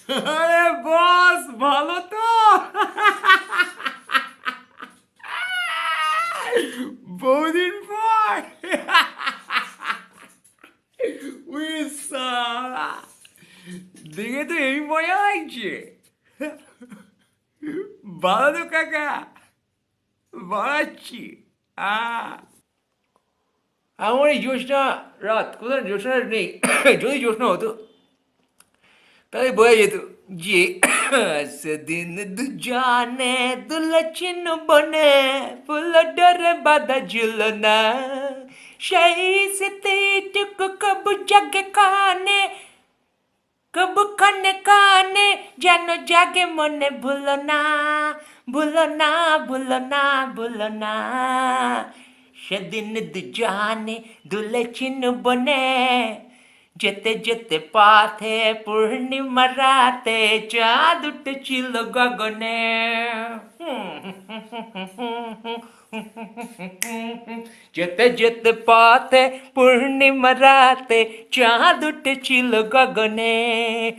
আরে বস, ভালো তো? বহুদিন পর। উই সালা, দেখে তো এই মজা লাগছে। ভালো তো কাকা, বাড়াচ্ছি। আমার এই জ্যোৎস্না রাত, কোথায় জ্যোৎস্না রাত নেই। যদি জ্যোৎস্না হতো তাহলে বোঝা যেত যে সেদিন দুজানে দুলচিন বনে ফুল ডরে বাঁধা ঝুলনা, সেই স্মৃতিটুকু কবু জাগে কানে, কবু কানে কানে যেন জাগে মনে। ভুলো না, ভুলো না, ভুলো না, ভুলো না, সেদিন দুজানে দুলেছিন বনে, যেতে যেতে পথে পূর্ণিমা রাতে চাঁদ উঠেছিল গগনে। যেতে যেতে পথে পূর্ণিমা রাতে চাঁদ উঠেছিল গগনে।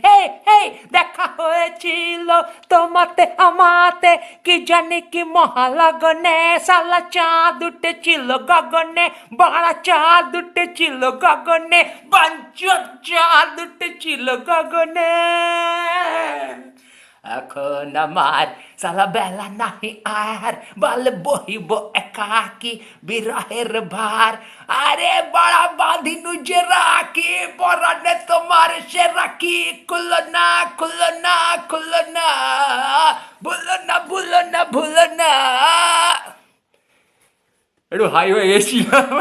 হে হে, দেখা হয়েছিল তোমাতে আমাতে, কি জানি কি মহালগনে। সালা চাঁদ উঠেছিল গগনে, বাড়া চাঁদ উঠেছিল গগনে, বাঞ্চর চাঁদ উঠেছিল গগনে। এখন আমার সালা বেলা নাহি আর, বল বহিব একাকি বিরহের ভার। আরে বড়া বাঁধিনু যে রাখি, পরানে তোমার সে রাখি, খুলো না, খুলো না, খুলো না, ভুলো না, ভুলো না, ভুলো না। একটু হাই হয়ে গেছিলাম।